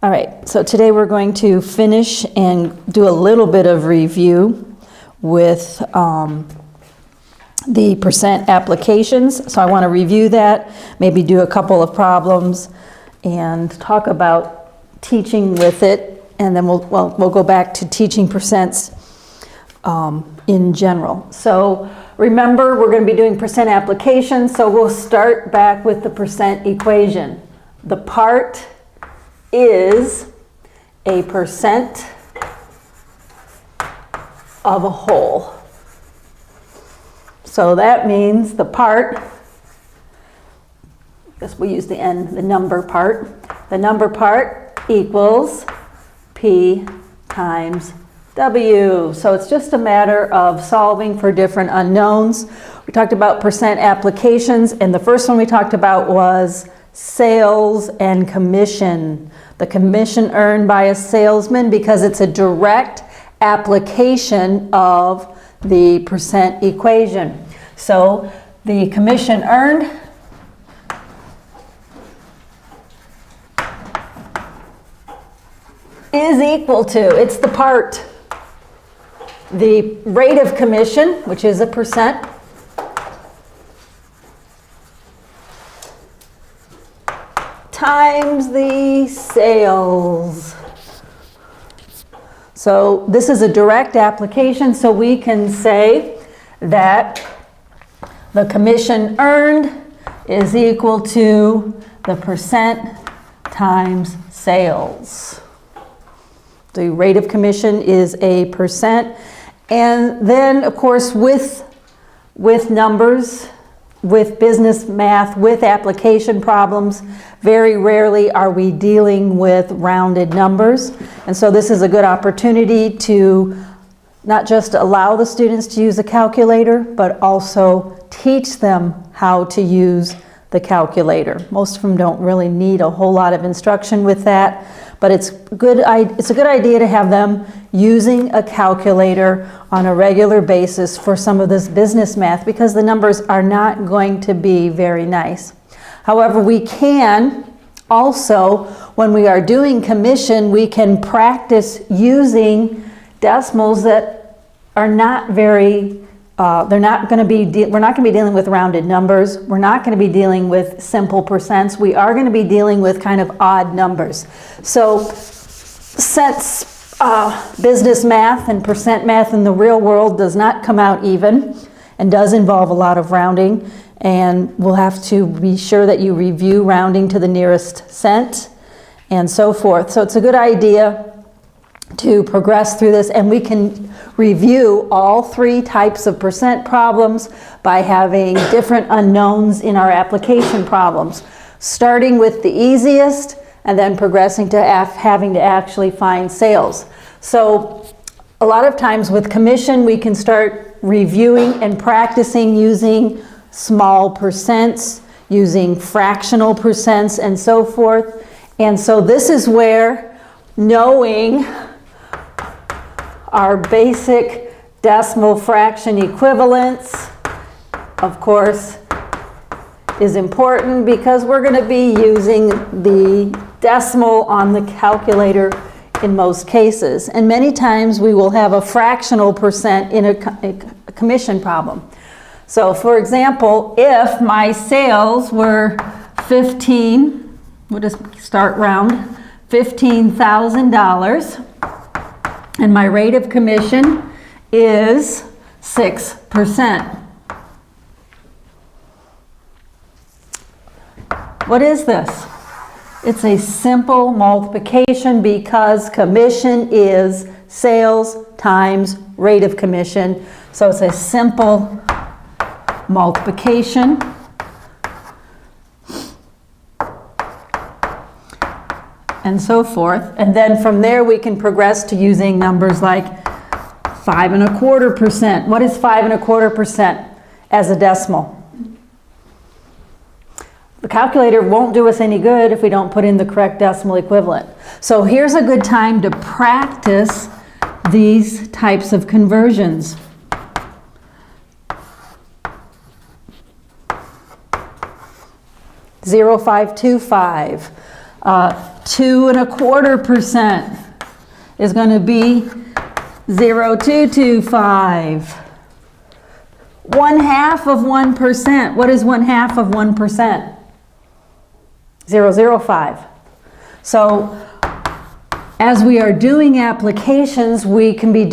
All right, so today we're going to finish and do a little bit of review with the percent applications. So I want to review that, maybe do a couple of problems and talk about teaching with it, and then we'll go back to teaching percents in general. So remember, we're going to be doing percent applications, so we'll start back with the percent equation. The part is a percent of a whole. So that means the part, I guess we use the N, the number part. The number part equals P times W. So it's just a matter of solving for different unknowns. We talked about percent applications, and the first one we talked about was sales and commission. The commission earned by a salesman, because it's a direct application of the percent equation. So the commission earned is equal to, it's the part, the rate of commission, which is a percent, times the sales. So this is a direct application, so we can say that the commission earned is equal to the percent times sales. The rate of commission is a percent. And then, of course, with numbers, with business math, with application problems, very rarely are we dealing with rounded numbers. And so this is a good opportunity to not just allow the students to use a calculator, but also teach them how to use the calculator. Most of them don't really need a whole lot of instruction with that, but it's a good idea to have them using a calculator on a regular basis for some of this business math, because the numbers are not going to be very nice. However, we can also, when we are doing commission, we can practice using decimals that are not very, we're not going to be dealing with rounded numbers. We're not going to be dealing with simple percents. We are going to be dealing with kind of odd numbers. So since business math and percent math in the real world does not come out even and does involve a lot of rounding, and we'll have to be sure that you review rounding to the nearest cent and so forth. So it's a good idea to progress through this, and we can review all three types of percent problems by having different unknowns in our application problems, starting with the easiest and then progressing to having to actually find sales. So a lot of times with commission, we can start reviewing and practicing using small percents, using fractional percents, and so forth. And so this is where knowing our basic decimal fraction equivalents, of course, is important, because we're going to be using the decimal on the calculator in most cases. And many times we will have a fractional percent in a commission problem. So for example, if my sales were we'll just start round, $15,000, and my rate of commission is 6%. What is this? It's a simple multiplication, because commission is sales times rate of commission. So it's a simple multiplication. And so forth. And then from there we can progress to using numbers like 5.25%. What is 5.25% as a decimal? The calculator won't do us any good if we don't put in the correct decimal equivalent. So here's a good time to practice these types of conversions. 0.525. 2.25% is going to be 0.225. 1/2 of 1%. What is 1/2 of 1%? 0.05. So as we are doing applications, we can be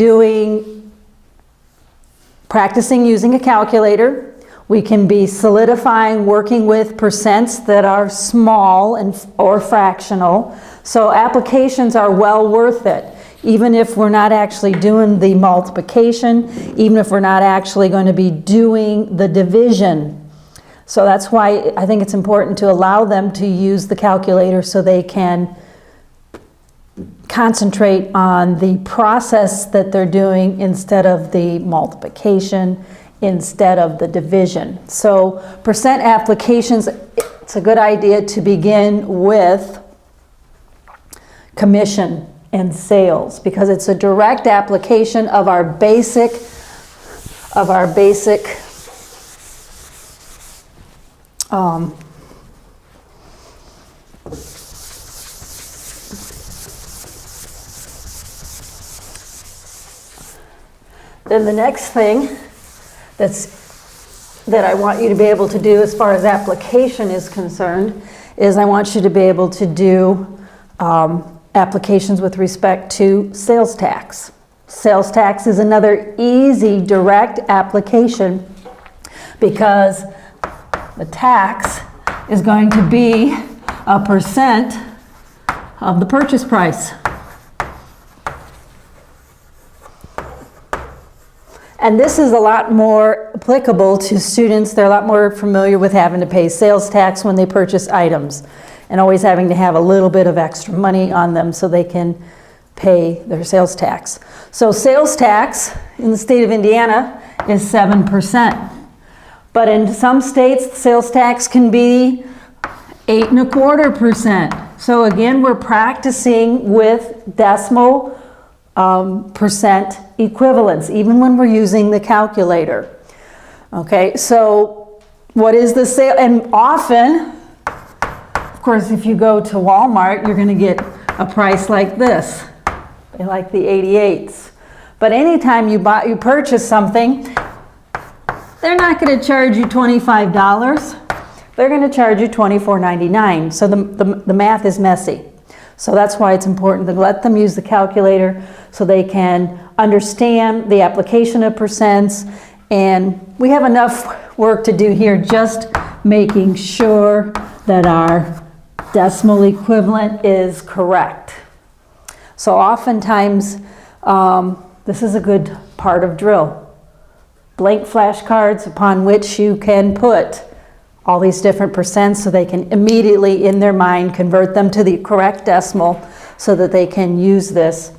practicing using a calculator. We can be solidifying, working with percents that are small or fractional. So applications are well worth it. Even if we're not actually doing the multiplication, even if we're not actually going to be doing the division. So that's why I think it's important to allow them to use the calculator so they can concentrate on the process that they're doing instead of the multiplication, instead of the division. So percent applications, it's a good idea to begin with commission and sales because it's a direct application of our basic then the next thing that I want you to be able to do as far as application is concerned is I want you to be able to do applications with respect to sales tax. Sales tax is another easy direct application because the tax is going to be a percent of the purchase price. And this is a lot more applicable to students. They're a lot more familiar with having to pay sales tax when they purchase items and always having to have a little bit of extra money on them so they can pay their sales tax. So sales tax in the state of Indiana is 7%. But in some states, sales tax can be 8.25%. So again, we're practicing with decimal percent equivalence, even when we're using the calculator. Okay, so what is the sale? And often, of course, if you go to Walmart, you're going to get a price like this. They like the 88s. But anytime you purchase something, they're not going to charge you $25. They're going to charge you $24.99. So the math is messy. So that's why it's important to let them use the calculator so they can understand the application of percents. And we have enough work to do here just making sure that our decimal equivalent is correct. So oftentimes, this is a good part of drill. Blank flashcards upon which you can put all these different percents so they can immediately in their mind convert them to the correct decimal so that they can use this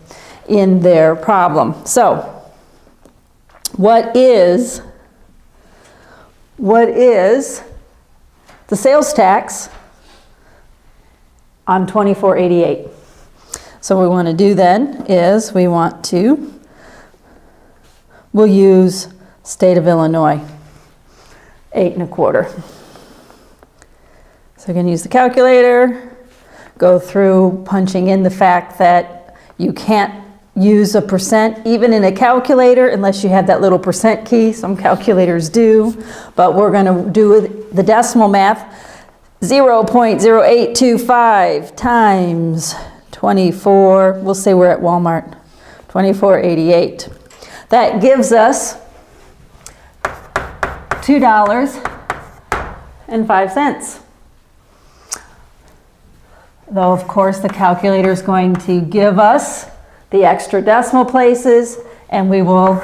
in their problem. So what is the sales tax on 2488? So what we want to do then is we'll use state of Illinois, 8.25. So we're going to use the calculator, go through punching in the fact that you can't use a percent even in a calculator unless you have that little percent key. Some calculators do, but we're going to do the decimal math. 0.0825 times 24, we'll say we're at Walmart, 2488. That gives us $2.05. Though, of course, the calculator is going to give us the extra decimal places, and we will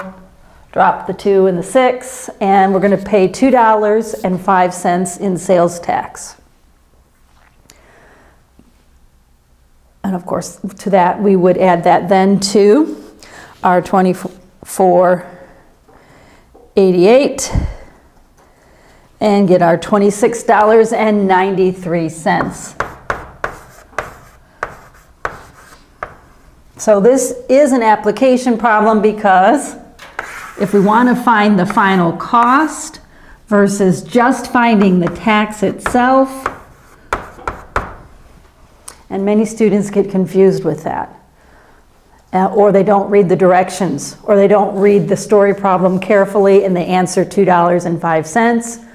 drop the 2 and the 6, and we're going to pay $2.05 in sales tax. And of course, to that, we would add that then to our 2488 and get our $26.93. So this is an application problem because if we want to find the final cost versus just finding the tax itself, And many students get confused with that. Or they don't read the directions, or they don't read the story problem carefully and they answer $2.05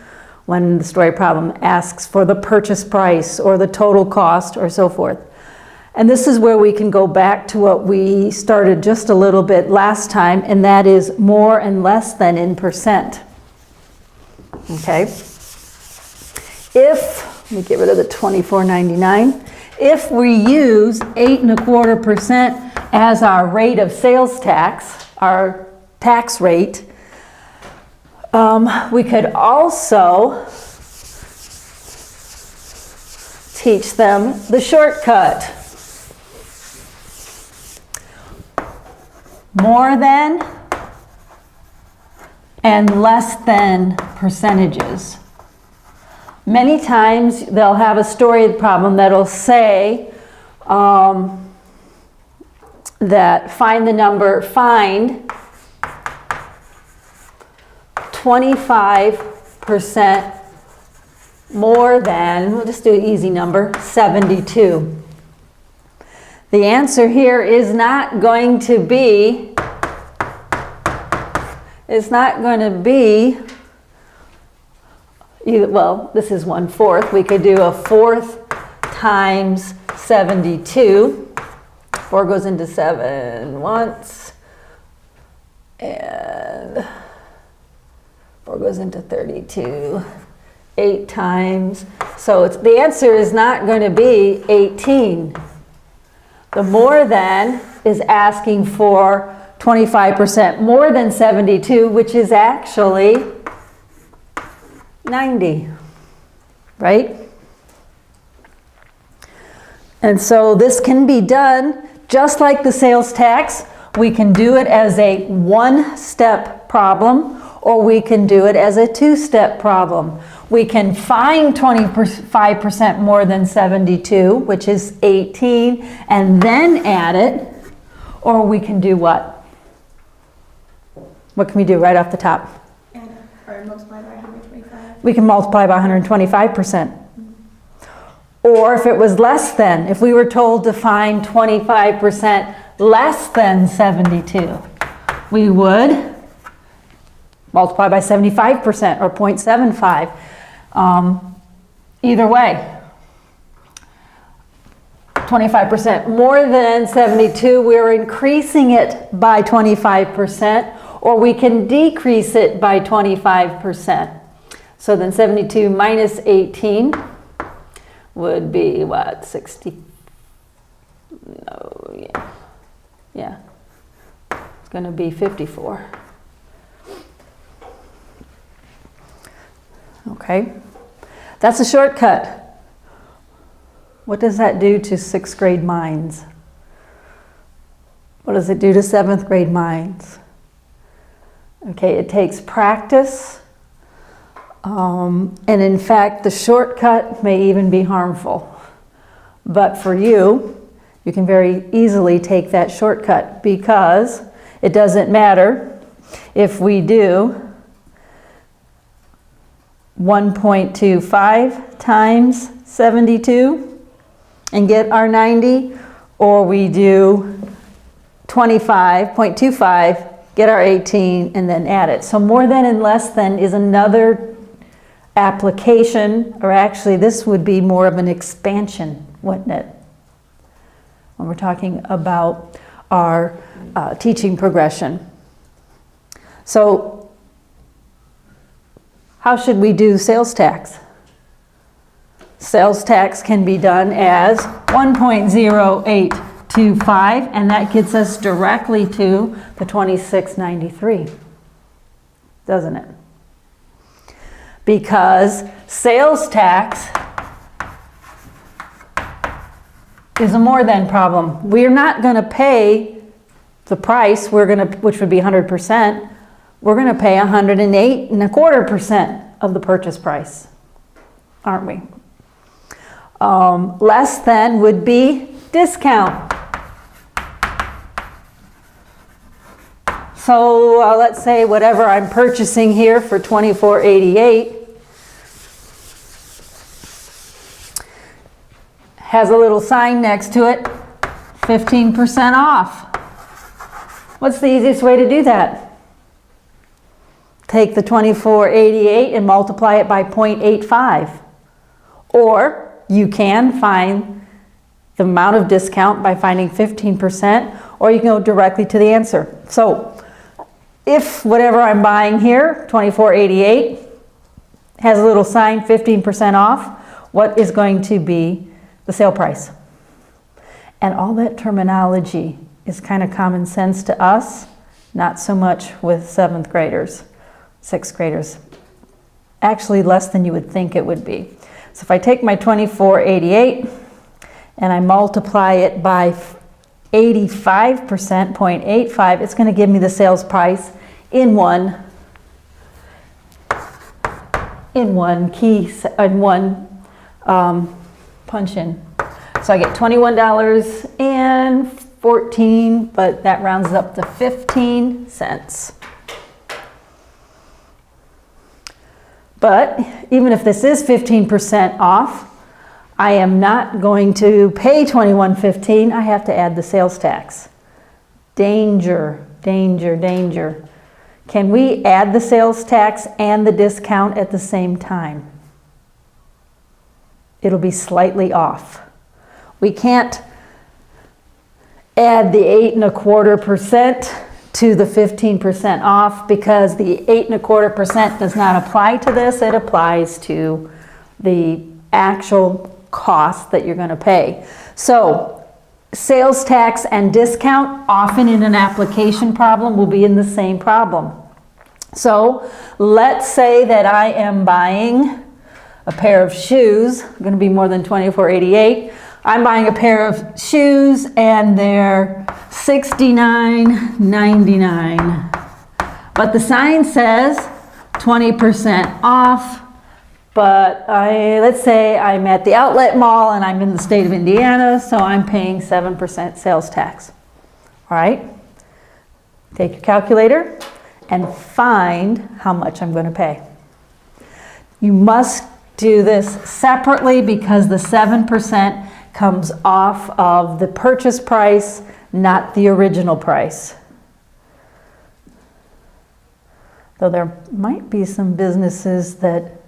when the story problem asks for the purchase price or the total cost or so forth. And this is where we can go back to what we started just a little bit last time, and that is more and less than in percent. Okay? Let me get rid of the $24.99. If we use 8.25% as our rate of sales tax, our tax rate, we could also teach them the shortcut. More than and less than percentages. Many times they'll have a story problem that'll say that find 25% more than, we'll just do an easy number, 72. The answer here is not going to be, well, this is 1/4. We could do 1/4 times 72. 4 goes into 7 once, and 4 goes into 32 8 times. So the answer is not going to be 18. The more than is asking for 25% more than 72, which is actually 90, right? And so this can be done just like the sales tax. We can do it as a one-step problem, or we can do it as a two-step problem. We can find 25% more than 72, which is 18, and then add it, or we can do what? What can we do right off the top? Or multiply by 125. We can multiply by 125%. Or if it was less than, if we were told to find 25% less than 72, we would multiply by 75% or 0.75. Either way, 25% more than 72, we're increasing it by 25%, or we can decrease it by 25%. So then 72 minus 18 would be what, 60? No, yeah. It's going to be 54. Okay, that's a shortcut. What does that do to 6th grade minds? What does it do to 7th grade minds? Okay, it takes practice, and in fact, the shortcut may even be harmful. But for you, you can very easily take that shortcut, because it doesn't matter if we do 1.25 times 72 and get our 90, or we do 0.25, get our 18, and then add it. So more than and less than is another application, or actually this would be more of an expansion, wouldn't it? When we're talking about our teaching progression. So how should we do sales tax? Sales tax can be done as 1.0825, and that gets us directly to the 2693, doesn't it? Because sales tax is a more than problem. We're not going to pay the price, which would be 100%. We're going to pay 108.25% of the purchase price, aren't we? Less than would be discount. So let's say whatever I'm purchasing here for $24.88 has a little sign next to it, 15% off. What's the easiest way to do that? Take the 2488 and multiply it by 0.85. Or you can find the amount of discount by finding 15%, or you can go directly to the answer. So if whatever I'm buying here, 2488, has a little sign 15% off, what is going to be the sale price? And all that terminology is kind of common sense to us, not so much with 7th graders, 6th graders. Actually less than you would think it would be. So if I take my 2488 and I multiply it by 85%, 0.85, it's going to give me the sales price in one punch in. So I get $21.14, but that rounds up to 15 cents. But even if this is 15% off, I am not going to pay $21.15. I have to add the sales tax. Danger, danger, danger. Can we add the sales tax and the discount at the same time? It'll be slightly off. We can't add the 8.25% to the 15% off because the 8.25% does not apply to this. It applies to the actual cost that you're going to pay. So sales tax and discount often in an application problem will be in the same problem. So let's say that I am buying a pair of shoes, going to be more than $24.88. I'm buying a pair of shoes and they're $69.99. But the sign says 20% off. But let's say I'm at the outlet mall and I'm in the state of Indiana, so I'm paying 7% sales tax. All right? Take your calculator and find how much I'm going to pay. You must do this separately because the 7% comes off of the purchase price, not the original price. Though there might be some businesses that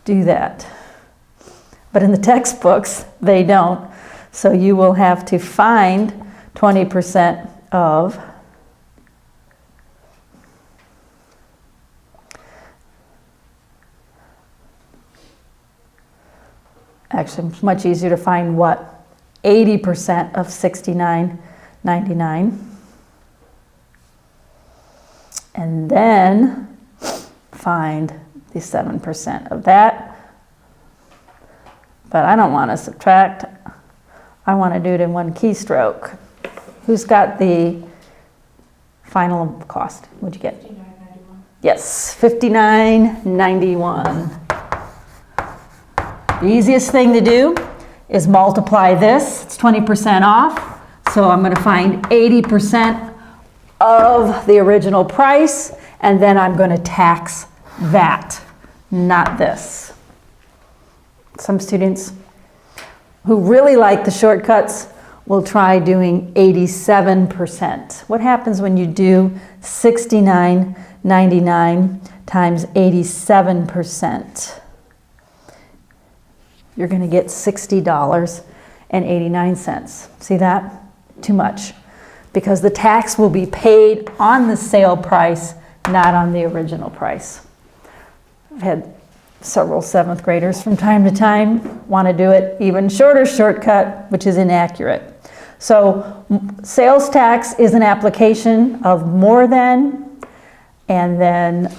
do that. But in the textbooks, they don't. So you will have to find 20% of actually it's much easier to find what? 80% of $69.99. And then find the 7% of that. But I don't want to subtract. I want to do it in one keystroke. Who's got the final cost? What'd you get? $59.91. Yes, $59.91. The easiest thing to do is multiply this. It's 20% off. So I'm going to find 80% of the original price, and then I'm going to tax that, not this. Some students who really like the shortcuts will try doing 87%. What happens when you do $69.99 times 87%? You're going to get $60.89. See that? Too much. Because the tax will be paid on the sale price, not on the original price. I've had several 7th graders from time to time want to do it even shorter shortcut, which is inaccurate. So sales tax is an application of more than, and then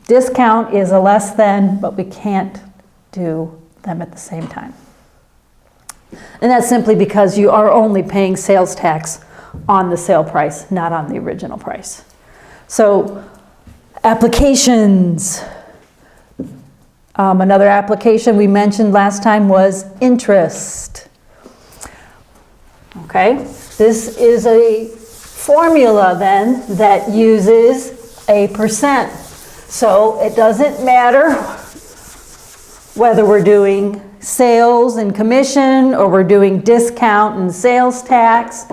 discount is a less than, but we can't do them at the same time. And that's simply because you are only paying sales tax on the sale price, not on the original price. So applications. Another application we mentioned last time was interest. Okay, this is a formula then that uses a percent. So it doesn't matter whether we're doing sales and commission or we're doing discount and sales tax,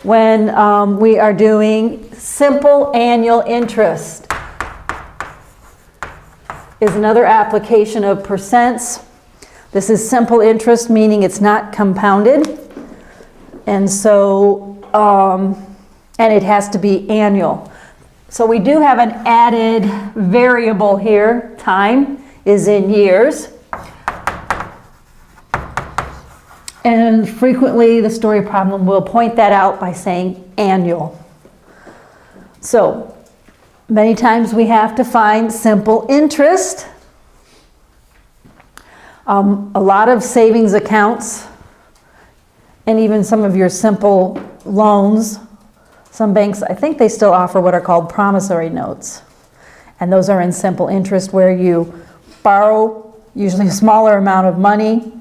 when we are doing simple annual interest is another application of percents. This is simple interest, meaning it's not compounded. And so, and it has to be annual. So we do have an added variable here. Time is in years. And frequently the story problem will point that out by saying annual. So many times we have to find simple interest. A lot of savings accounts and even some of your simple loans, some banks, I think they still offer what are called promissory notes. And those are in simple interest where you borrow usually a smaller amount of money,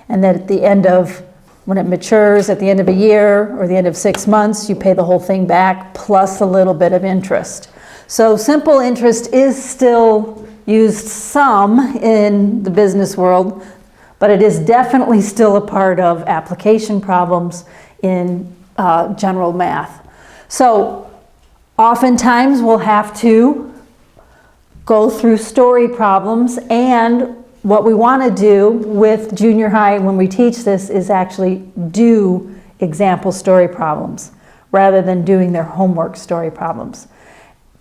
and then at the end of, when it matures at the end of a year or the end of 6 months, you pay the whole thing back plus a little bit of interest. So simple interest is still used some in the business world, but it is definitely still a part of application problems in general math. So oftentimes we'll have to go through story problems, and what we want to do with junior high when we teach this is actually do example story problems rather than doing their homework story problems,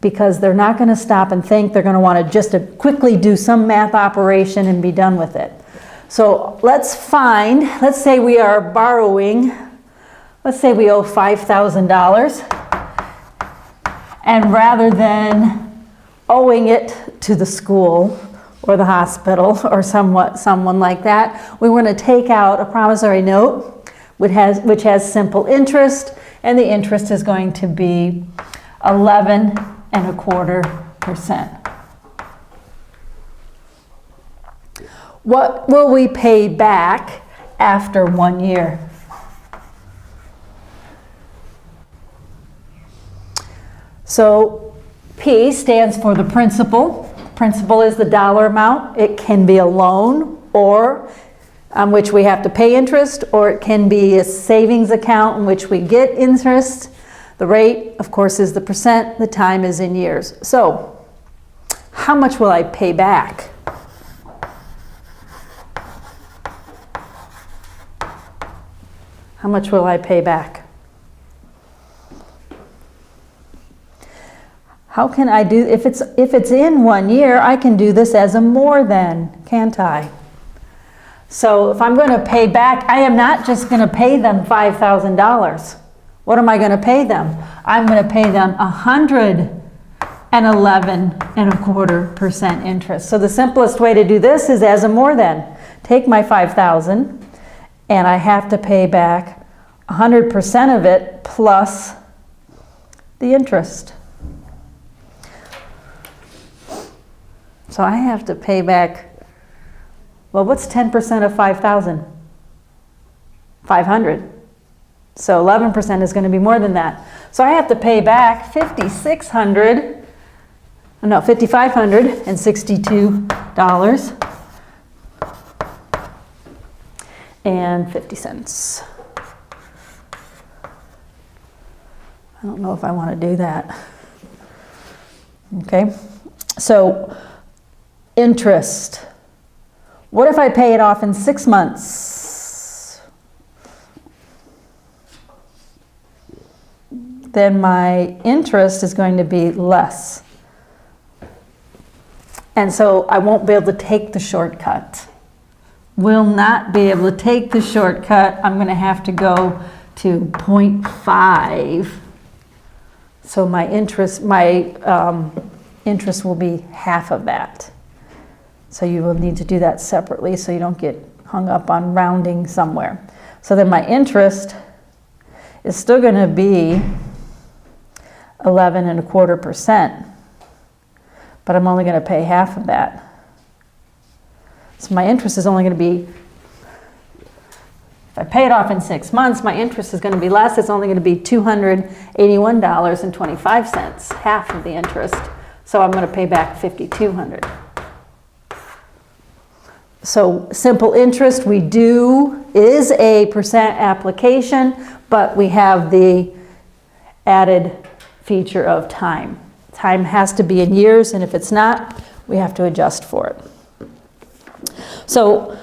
because they're not going to stop and think. They're going to want to just quickly do some math operation and be done with it. So let's say we are borrowing, let's say we owe $5,000, and rather than owing it to the school or the hospital or someone like that, we want to take out a promissory note which has simple interest, and the interest is going to be 11.25%. What will we pay back after 1 year? So P stands for the principal. Principal is the dollar amount. It can be a loan or on which we have to pay interest, or it can be a savings account in which we get interest. The rate, of course, is the percent. The time is in years. So how much will I pay back? How much will I pay back? How can I do, if it's in 1 year, I can do this as a more than, can't I? So if I'm going to pay back, I am not just going to pay them $5,000. What am I going to pay them? I'm going to pay them 111.25% interest. So the simplest way to do this is as a more than. Take my $5,000 and I have to pay back 100% of it plus the interest. So I have to pay back, well, what's 10% of 5,000? 500. So 11% is going to be more than that. So I have to pay back $5,562.50. I don't know if I want to do that. Okay, so interest. What if I pay it off in 6 months? Then my interest is going to be less. And so I won't be able to take the shortcut. Will not be able to take the shortcut. I'm going to have to go to 0.5. So my interest will be half of that. So you will need to do that separately so you don't get hung up on rounding somewhere. So then my interest is still going to be 11.25%, but I'm only going to pay half of that. So my interest is only going to be, if I pay it off in 6 months, my interest is going to be less. It's only going to be $281.25, half of the interest. So I'm going to pay back $5,200. So simple interest is a percent application, but we have the added feature of time. Time has to be in years, and if it's not, we have to adjust for it. So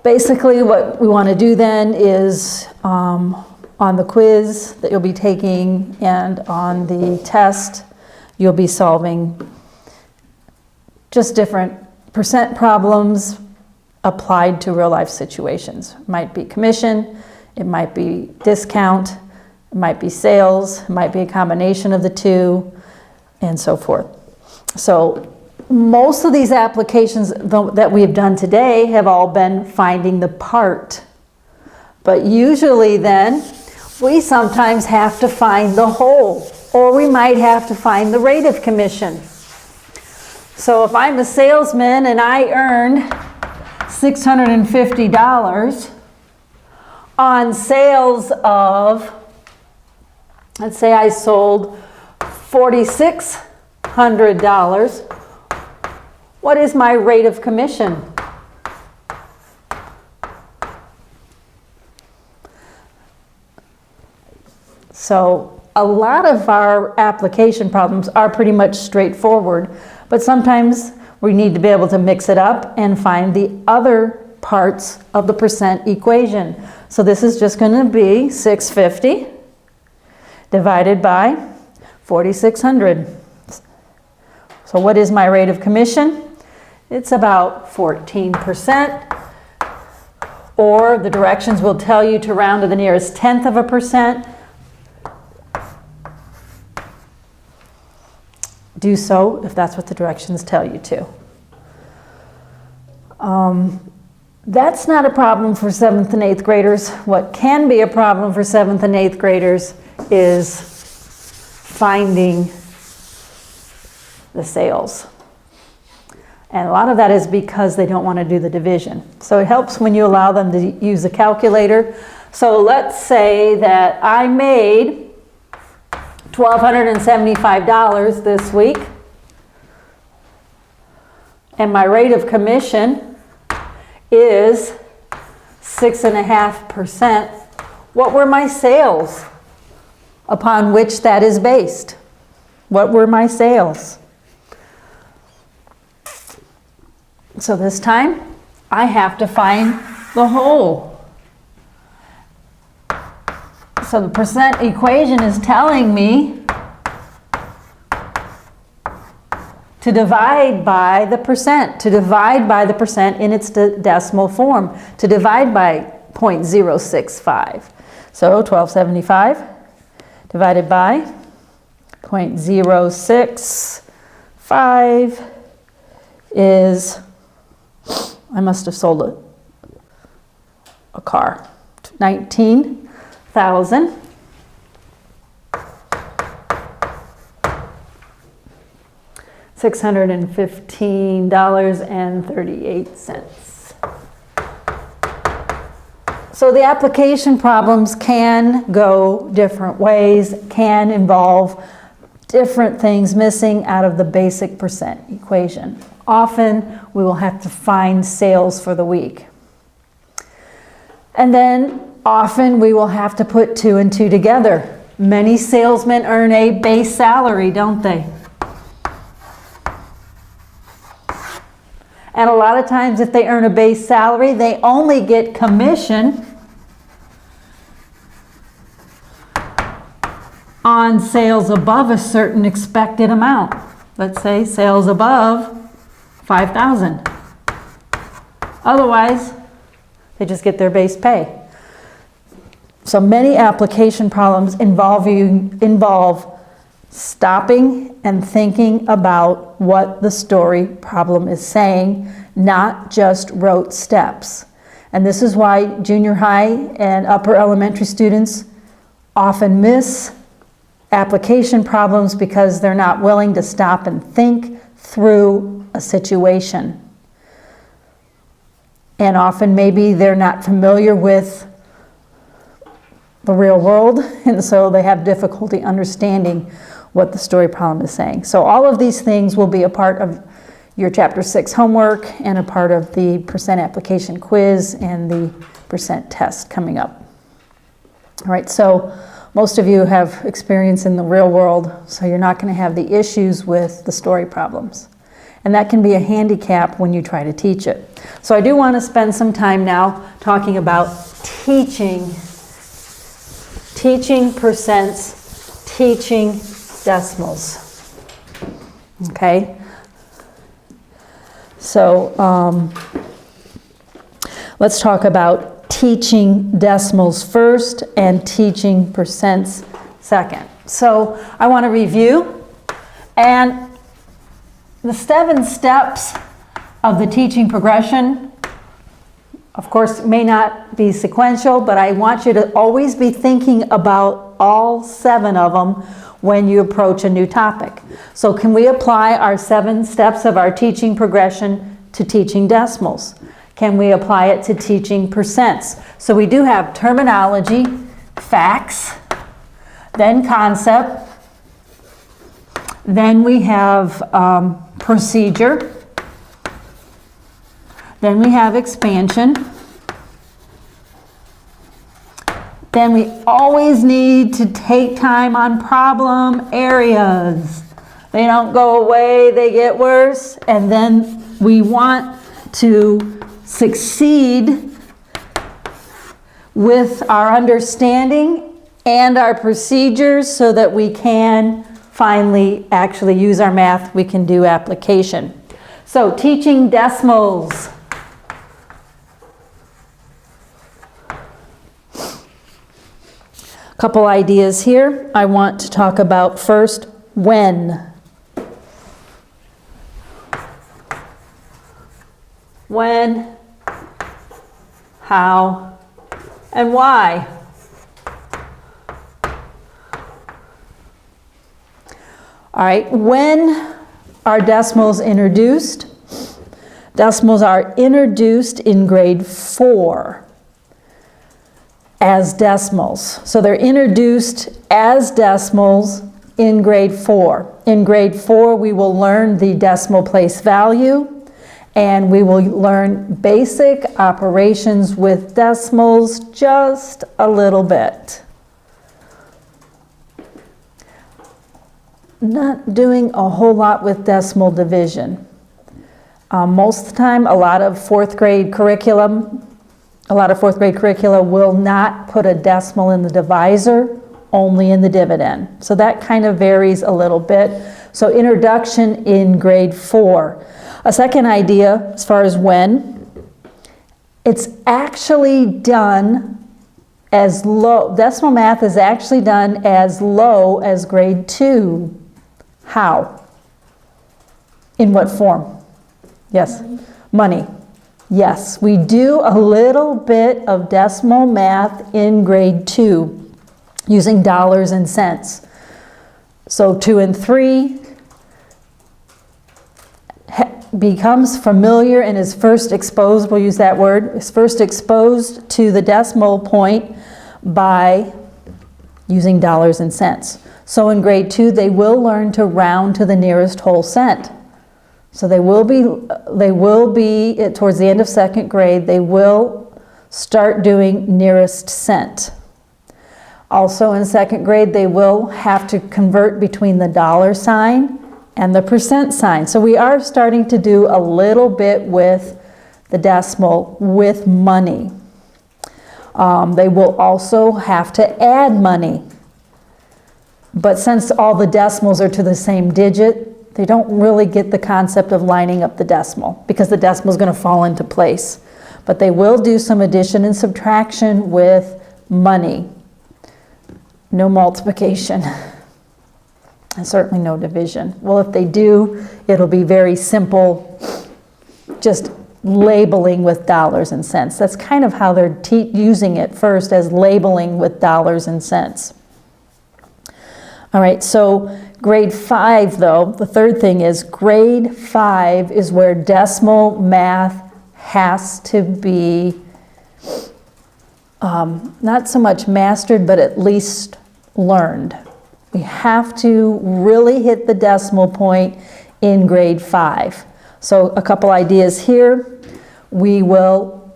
basically what we want to do then is on the quiz that you'll be taking and on the test, you'll be solving just different percent problems applied to real life situations. It might be commission, it might be discount, it might be sales, it might be a combination of the two, and so forth. So most of these applications that we've done today have all been finding the part. But usually then, we sometimes have to find the whole, or we might have to find the rate of commission. So if I'm a salesman and I earned $650 on sales of, let's say I sold $4,600, what is my rate of commission? So a lot of our application problems are pretty much straightforward, but sometimes we need to be able to mix it up and find the other parts of the percent equation. So this is just going to be 650 divided by 4,600. So what is my rate of commission? It's about 14%, or the directions will tell you to round to the nearest tenth of a percent. Do so if that's what the directions tell you to. That's not a problem for 7th and 8th graders. What can be a problem for 7th and 8th graders is finding the sales. And a lot of that is because they don't want to do the division. So it helps when you allow them to use a calculator. So let's say that I made $1,275 this week, and my rate of commission is 6.5%. What were my sales upon which that is based? What were my sales? So this time, I have to find the whole. So the percent equation is telling me to divide by the percent, in its decimal form, to divide by 0.065. So 1275 divided by 0.065 is, I must have sold a car, 19,000. $615.38. So the application problems can go different ways, can involve different things missing out of the basic percent equation. Often we will have to find sales for the week. And then often we will have to put 2 and 2 together. Many salesmen earn a base salary, don't they? And a lot of times if they earn a base salary, they only get commission on sales above a certain expected amount. Let's say sales above 5,000. Otherwise, they just get their base pay. So many application problems involve stopping and thinking about what the story problem is saying, not just rote steps. And this is why junior high and upper elementary students often miss application problems, because they're not willing to stop and think through a situation. And often maybe they're not familiar with the real world, and so they have difficulty understanding what the story problem is saying. So all of these things will be a part of your Chapter 6 homework and a part of the percent application quiz and the percent test coming up. All right, so most of you have experience in the real world, so you're not going to have the issues with the story problems. And that can be a handicap when you try to teach it. So I do want to spend some time now talking about teaching percents, teaching decimals. Okay? So let's talk about teaching decimals first and teaching percents second. So I want to review, and the 7 steps of the teaching progression, of course, may not be sequential, but I want you to always be thinking about all 7 of them when you approach a new topic. So can we apply our 7 steps of our teaching progression to teaching decimals? Can we apply it to teaching percents? So we do have terminology, facts, then concept, then we have procedure, then we have expansion, then we always need to take time on problem areas. They don't go away, they get worse, and then we want to succeed with our understanding and our procedures so that we can finally actually use our math, we can do application. So teaching decimals. A couple ideas here. I want to talk about first, when. When, how, and why. All right, when are decimals introduced? Decimals are introduced in grade 4 as decimals. So they're introduced as decimals in grade 4. In grade 4, we will learn the decimal place value, and we will learn basic operations with decimals just a little bit. Not doing a whole lot with decimal division. Most of the time, a lot of fourth grade curricula will not put a decimal in the divisor, only in the dividend. So that kind of varies a little bit. So introduction in grade 4. A second idea, as far as when, it's actually done as low, decimal math is actually done as low as grade 2. How? In what form? Yes. Money. Yes, we do a little bit of decimal math in grade 2 using dollars and cents. So 2 and 3 becomes familiar and is first exposed, we'll use that word, is first exposed to the decimal point by using dollars and cents. So in grade 2, they will learn to round to the nearest whole cent. So they will be towards the end of 2nd grade, they will start doing nearest cent. Also in 2nd grade, they will have to convert between the dollar sign and the percent sign. So we are starting to do a little bit with the decimal with money. They will also have to add money. But since all the decimals are to the same digit, they don't really get the concept of lining up the decimal because the decimal is going to fall into place. But they will do some addition and subtraction with money. No multiplication. And certainly no division. Well, if they do, it'll be very simple, just labeling with dollars and cents. That's kind of how they're using it first, as labeling with dollars and cents. All right, so grade 5, though, the third thing is grade 5 is where decimal math has to be not so much mastered, but at least learned. We have to really hit the decimal point in grade 5. So a couple ideas here. We will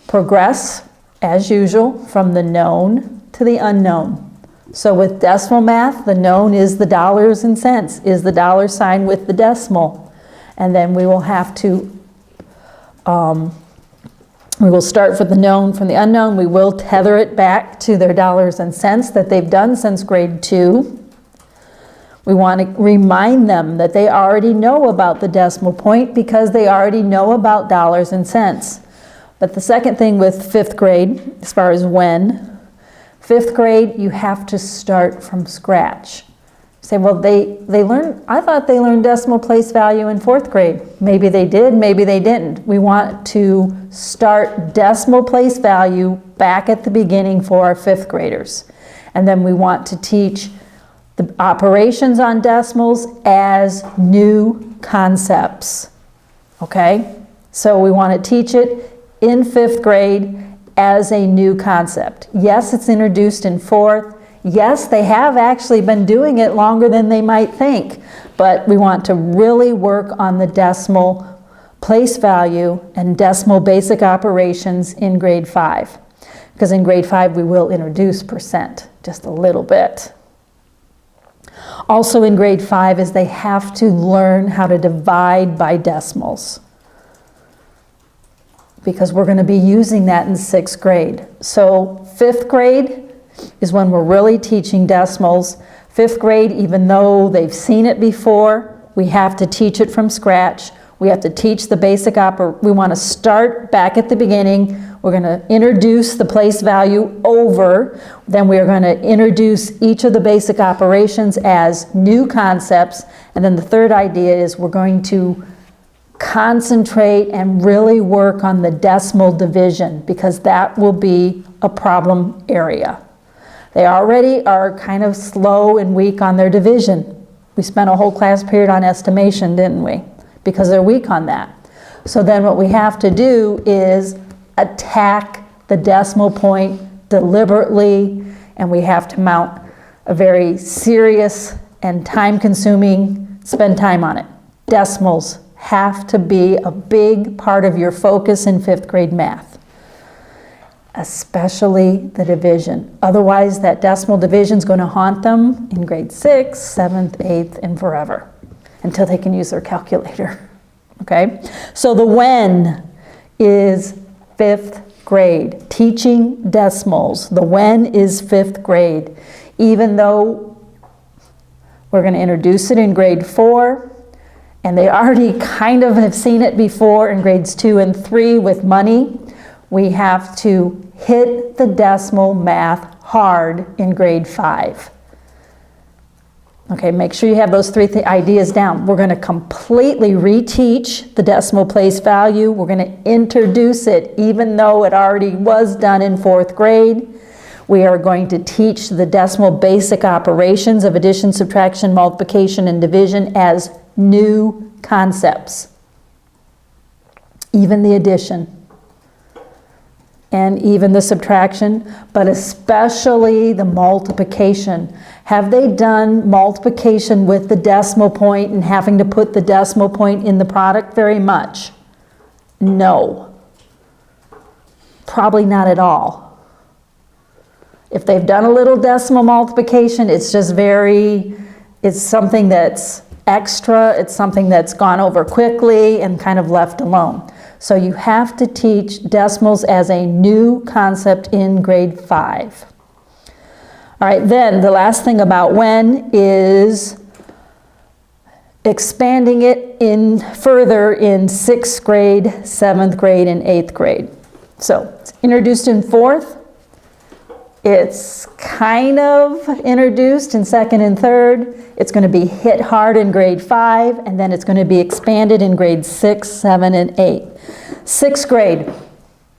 progress, as usual, from the known to the unknown. So with decimal math, the known is the dollars and cents, is the dollar sign with the decimal. And then we will have to, we will start with the known from the unknown. We will tether it back to their dollars and cents that they've done since grade 2. We want to remind them that they already know about the decimal point because they already know about dollars and cents. But the second thing with 5th grade, as far as when, 5th grade, you have to start from scratch. You say, well, they learned, I thought they learned decimal place value in 4th grade. Maybe they did, maybe they didn't. We want to start decimal place value back at the beginning for our 5th graders. And then we want to teach the operations on decimals as new concepts, okay? So we want to teach it in 5th grade as a new concept. Yes, it's introduced in 4th. Yes, they have actually been doing it longer than they might think, but we want to really work on the decimal place value and decimal basic operations in grade 5. Because in grade 5 we will introduce percent just a little bit. Also in grade 5 is they have to learn how to divide by decimals, because we're going to be using that in 6th grade. So 5th grade is when we're really teaching decimals. 5th grade, even though they've seen it before, we have to teach it from scratch. We have to teach the basic we want to start back at the beginning. We're going to introduce the place value over. Then we are going to introduce each of the basic operations as new concepts. And then the third idea is we're going to concentrate and really work on the decimal division, because that will be a problem area. They already are kind of slow and weak on their division. We spent a whole class period on estimation, didn't we? Because they're weak on that. So then what we have to do is attack the decimal point deliberately, and we have to mount a very serious and time-consuming, spend time on it. Decimals have to be a big part of your focus in 5th grade math, especially the division. Otherwise, that decimal division is going to haunt them in grade 6, 7th, 8th, and forever, until they can use their calculator, okay? So the when is 5th grade. Teaching decimals, the when is 5th grade. Even though we're going to introduce it in grade 4, and they already kind of have seen it before in grades 2 and 3 with money, we have to hit the decimal math hard in grade 5. Okay, make sure you have those 3 ideas down. We're going to completely reteach the decimal place value. We're going to introduce it even though it already was done in 4th grade. We are going to teach the decimal basic operations of addition, subtraction, multiplication, and division as new concepts. Even the addition and even the subtraction, but especially the multiplication. Have they done multiplication with the decimal point and having to put the decimal point in the product very much? No. Probably not at all. If they've done a little decimal multiplication, it's just it's something that's extra, it's something that's gone over quickly and kind of left alone. So you have to teach decimals as a new concept in grade 5. All right, then the last thing about when is expanding it in further in 6th grade, 7th grade, and 8th grade. So it's introduced in 4th. It's kind of introduced in 2nd and 3rd. It's going to be hit hard in grade 5, and then it's going to be expanded in grade 6, 7, and 8. 6th grade.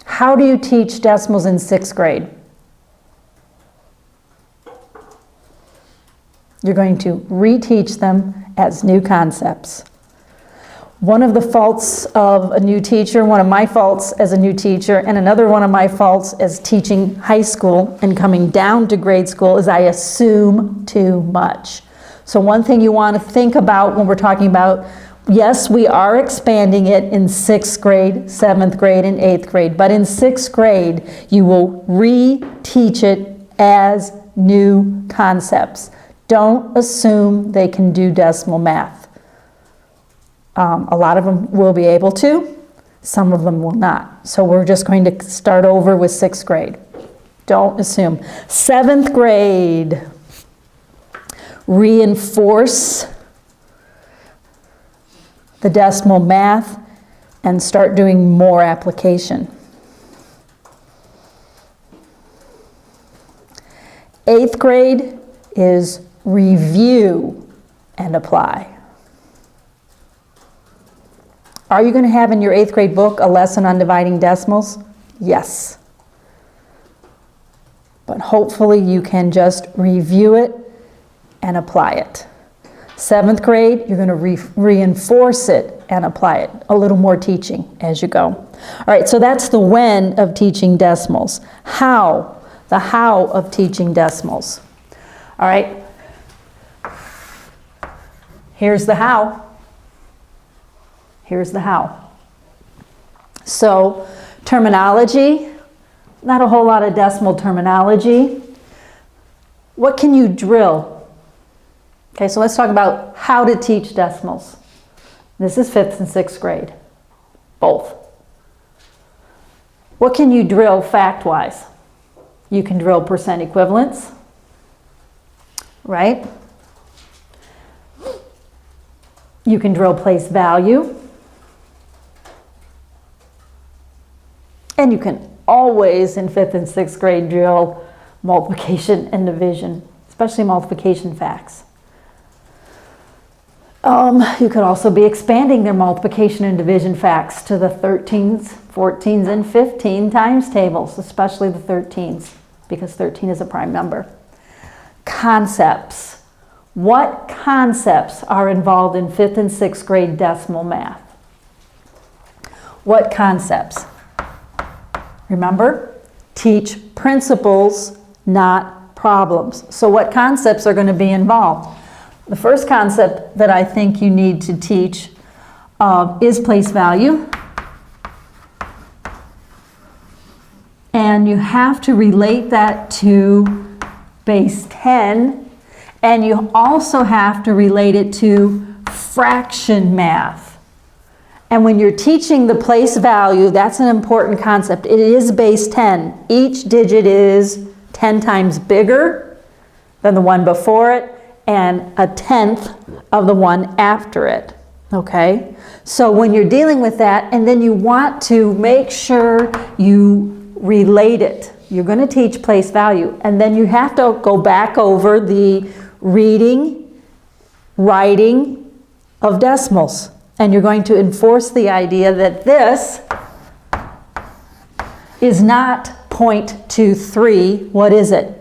How do you teach decimals in 6th grade? You're going to reteach them as new concepts. One of the faults of a new teacher, one of my faults as a new teacher, and another one of my faults as teaching high school and coming down to grade school is I assume too much. So one thing you want to think about when we're talking about Yes, we are expanding it in 6th grade, 7th grade, and 8th grade, but in 6th grade, you will re-teach it as new concepts. Don't assume they can do decimal math. A lot of them will be able to, some of them will not. So we're just going to start over with 6th grade. Don't assume. 7th grade, reinforce the decimal math and start doing more application. 8th grade is review and apply. Are you going to have in your 8th grade book a lesson on dividing decimals? Yes. But hopefully you can just review it and apply it. 7th grade, you're going to reinforce it and apply it. A little more teaching as you go. All right, so that's the when of teaching decimals. How, the how of teaching decimals. All right, here's the how. Here's the how. So, terminology, not a whole lot of decimal terminology. What can you drill? Okay, so let's talk about how to teach decimals. This is 5th and 6th grade, both. What can you drill fact-wise? You can drill percent equivalence, right? You can drill place value. And you can always, in 5th and 6th grade, drill multiplication and division, especially multiplication facts. You could also be expanding their multiplication and division facts to the 13s, 14s, and 15 times tables, especially the 13s, because 13 is a prime number. Concepts. What concepts are involved in 5th and 6th grade decimal math? What concepts? Remember, teach principles, not problems. So what concepts are going to be involved? The first concept that I think you need to teach is place value. And you have to relate that to base 10. And you also have to relate it to fraction math. And when you're teaching the place value, that's an important concept. It is base 10. Each digit is 10 times bigger than the one before it, and 1/10 of the one after it, okay? So when you're dealing with that, and then you want to make sure you relate it. You're going to teach place value, and then you have to go back over the reading, writing of decimals. And you're going to enforce the idea that this is not 0.23, what is it?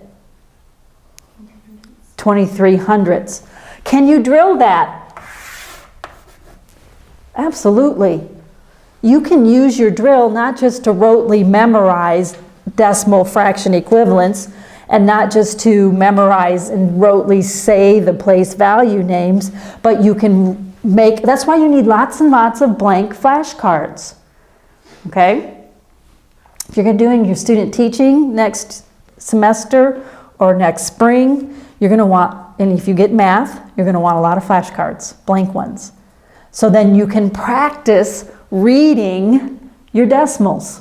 23 hundredths. Can you drill that? Absolutely. You can use your drill not just to rotely memorize decimal fraction equivalents and not just to memorize and rotely say the place value names, but you can make, that's why you need lots and lots of blank flashcards. Okay? If you're doing your student teaching next semester or next spring, you're going to want, and if you get math, you're going to want a lot of flashcards, blank ones. So then you can practice reading your decimals.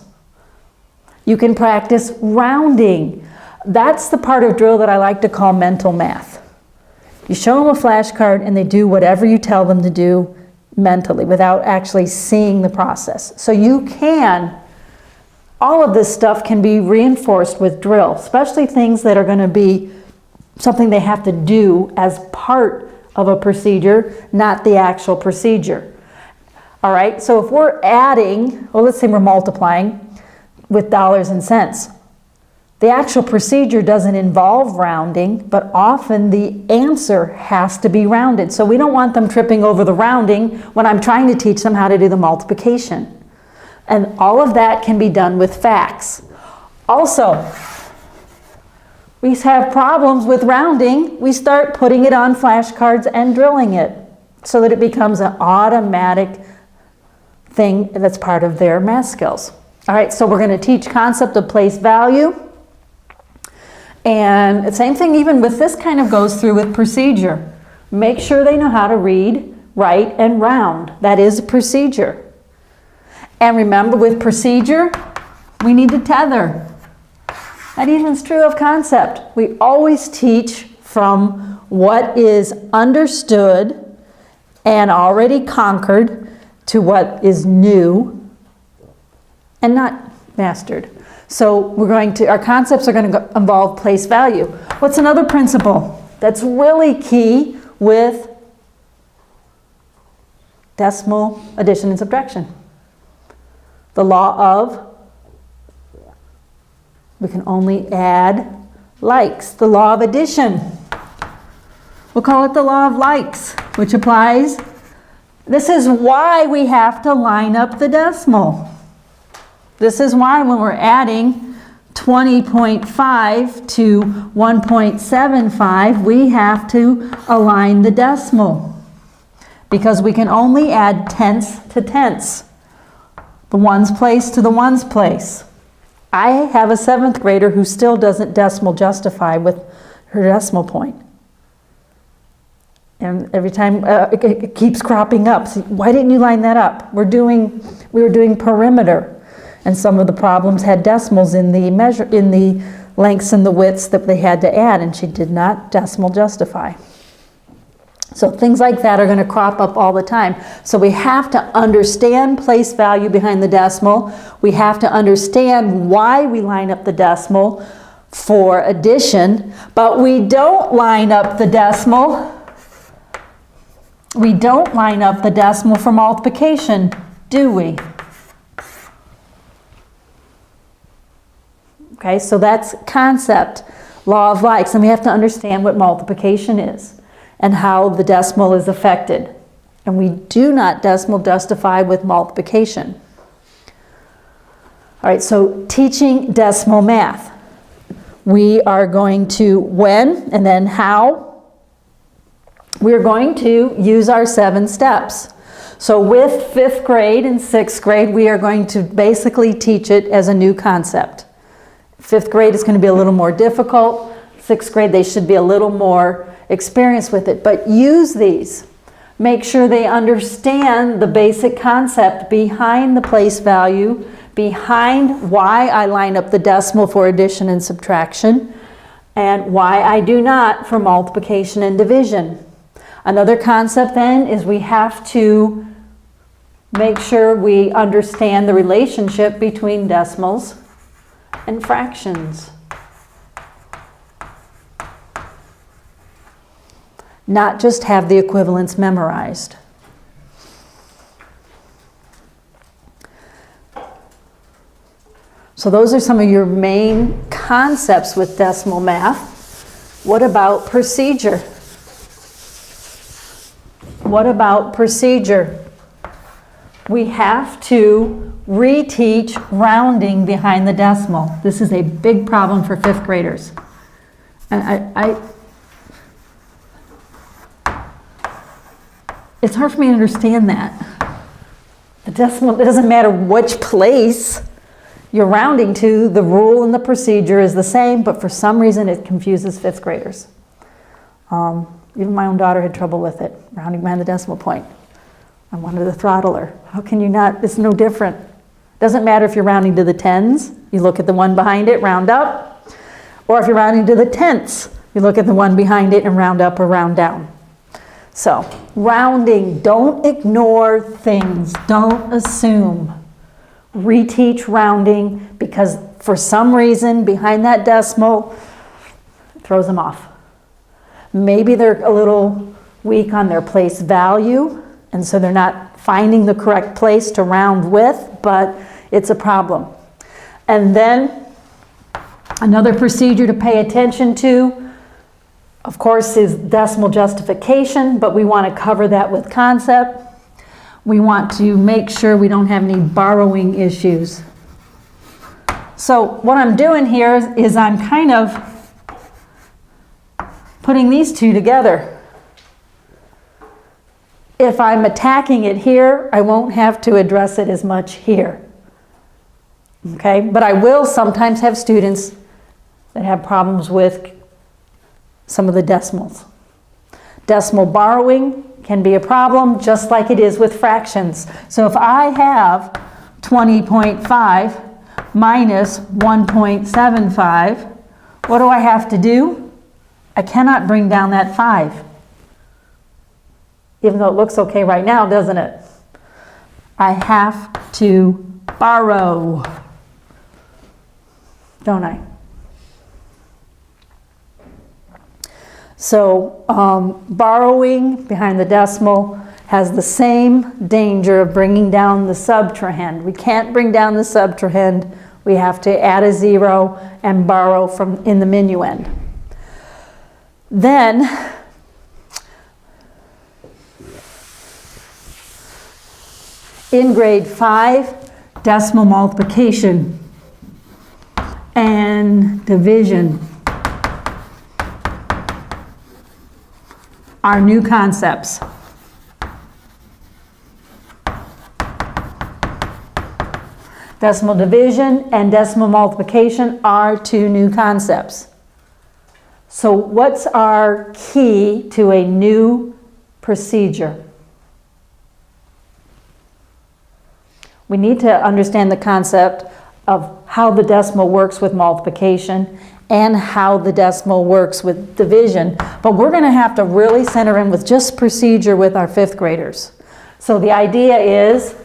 You can practice rounding. That's the part of drill that I like to call mental math. You show them a flashcard and they do whatever you tell them to do mentally without actually seeing the process. So you can, all of this stuff can be reinforced with drill, especially things that are going to be something they have to do as part of a procedure, not the actual procedure. All right, so if we're adding, well, let's say we're multiplying with dollars and cents. The actual procedure doesn't involve rounding, but often the answer has to be rounded. So we don't want them tripping over the rounding when I'm trying to teach them how to do the multiplication. And all of that can be done with facts. Also, we have problems with rounding. We start putting it on flashcards and drilling it. so that it becomes an automatic thing that's part of their math skills. All right, so we're going to teach concept of place value. And the same thing even with this kind of goes through with procedure. Make sure they know how to read, write, and round. That is a procedure. And remember, with procedure, we need to tether. That even is true of concept. We always teach from what is understood and already conquered to what is new and not mastered. So our concepts are going to involve place value. What's another principle that's really key with decimal addition and subtraction? The law of, we can only add likes. The law of addition. We'll call it the law of likes, which applies. This is why we have to line up the decimal. This is why when we're adding 20.5 to 1.75, we have to align the decimal, because we can only add tenths to tenths, the ones place to the ones place. I have a 7th grader who still doesn't decimal justify with her decimal point. And every time it keeps cropping up. See, why didn't you line that up? We were doing perimeter, and some of the problems had decimals in the lengths and the widths that they had to add, and she did not decimal justify. So things like that are going to crop up all the time. So we have to understand place value behind the decimal. We have to understand why we line up the decimal for addition, but we don't line up the decimal. We don't line up the decimal for multiplication, do we? Okay, so that's concept, law of likes, and we have to understand what multiplication is and how the decimal is affected. And we do not decimal justify with multiplication. All right, so teaching decimal math. We are going to when and then how. We're going to use our 7 steps. So with 5th grade and 6th grade, we are going to basically teach it as a new concept. 5th grade is going to be a little more difficult. 6th grade, they should be a little more experienced with it. But use these. Make sure they understand the basic concept behind the place value, behind why I line up the decimal for addition and subtraction, and why I do not for multiplication and division. Another concept then is we have to make sure we understand the relationship between decimals and fractions. Not just have the equivalents memorized. So those are some of your main concepts with decimal math. What about procedure? What about procedure? We have to reteach rounding behind the decimal. This is a big problem for 5th graders. And it's hard for me to understand that. The decimal, it doesn't matter which place you're rounding to, the rule and the procedure is the same, but for some reason it confuses 5th graders. Even my own daughter had trouble with it, rounding behind the decimal point. I wanted to throttle her. How can you not? It's no different. Doesn't matter if you're rounding to the tens, you look at the one behind it, round up. Or if you're rounding to the tenths, you look at the one behind it and round up or round down. So, rounding, don't ignore things, don't assume. Reteach rounding, because for some reason behind that decimal, it throws them off. Maybe they're a little weak on their place value, and so they're not finding the correct place to round with, but it's a problem. And then another procedure to pay attention to, of course, is decimal justification, but we want to cover that with concept. We want to make sure we don't have any borrowing issues. So what I'm doing here is I'm kind of putting these two together. if I'm attacking it here, I won't have to address it as much here. Okay, but I will sometimes have students that have problems with some of the decimals. Decimal borrowing can be a problem, just like it is with fractions. So if I have 20.5 minus 1.75, what do I have to do? I cannot bring down that 5. Even though it looks okay right now, doesn't it? I have to borrow, don't I? So borrowing behind the decimal has the same danger of bringing down the subtrahend. We can't bring down the subtrahend. We have to add a 0 and borrow from in the minuend. Then in grade 5, decimal multiplication and division are new concepts. Decimal division and decimal multiplication are 2 new concepts. So what's our key to a new procedure? We need to understand the concept of how the decimal works with multiplication and how the decimal works with division, but we're going to have to really center in with just procedure with our 5th graders. So the idea is,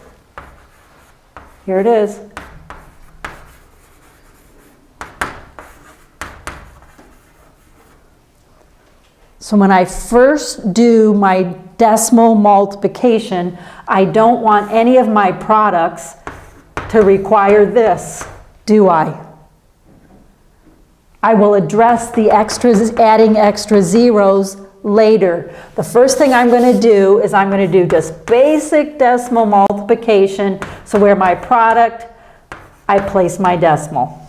here it is. So when I first do my decimal multiplication, I don't want any of my products to require this, do I? I will address the extras, adding extra zeros later. The first thing I'm going to do is I'm going to do just basic decimal multiplication. So where my product, I place my decimal.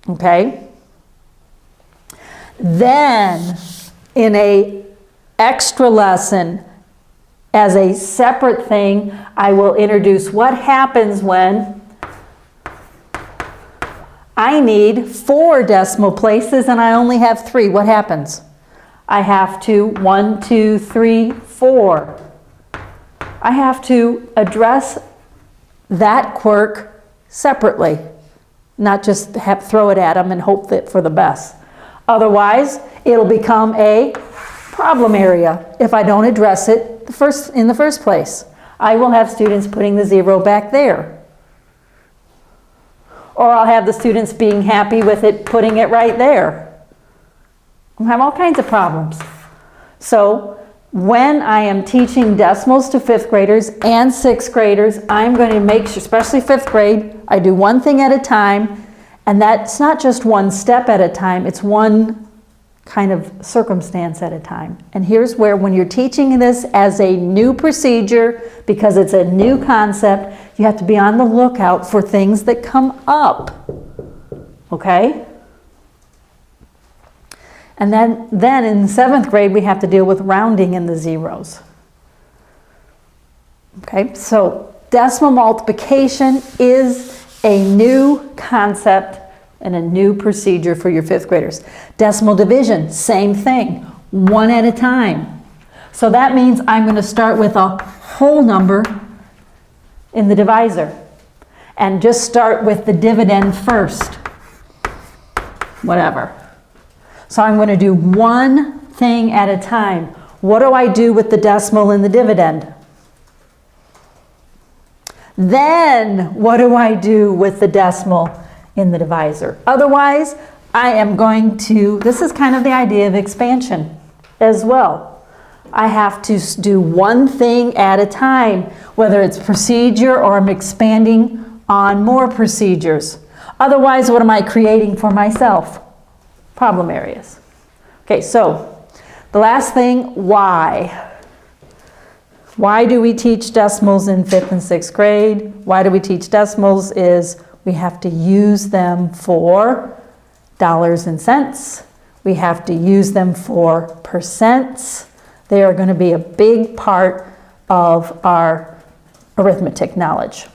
Okay? Then in a extra lesson, as a separate thing, I will introduce what happens when I need 4 decimal places and I only have 3. What happens? I have to 1, 2, 3, 4. I have to address that quirk separately, not just throw it at them and hope that for the best. Otherwise, it'll become a problem area if I don't address it in the first place. I will have students putting the 0 back there. Or I'll have the students being happy with it, putting it right there. I'll have all kinds of problems. So when I am teaching decimals to 5th graders and 6th graders, I'm going to make sure, especially 5th grade, I do one thing at a time, and that's not just one step at a time, it's one kind of circumstance at a time. And here's where, when you're teaching this as a new procedure, because it's a new concept, you have to be on the lookout for things that come up. Okay? And then in 7th grade, we have to deal with rounding in the zeros. Okay, so decimal multiplication is a new concept and a new procedure for your 5th graders. Decimal division, same thing, one at a time. So that means I'm going to start with a whole number in the divisor and just start with the dividend first. Whatever. So I'm going to do one thing at a time. What do I do with the decimal in the dividend? Then what do I do with the decimal in the divisor? Otherwise, I am going to, this is kind of the idea of expansion as well. I have to do one thing at a time, whether it's procedure or I'm expanding on more procedures. Otherwise, what am I creating for myself? Problem areas. Okay, so the last thing, why? Why do we teach decimals in 5th and 6th grade? Why do we teach decimals is we have to use them for dollars and cents. We have to use them for percents. They are going to be a big part of our arithmetic knowledge.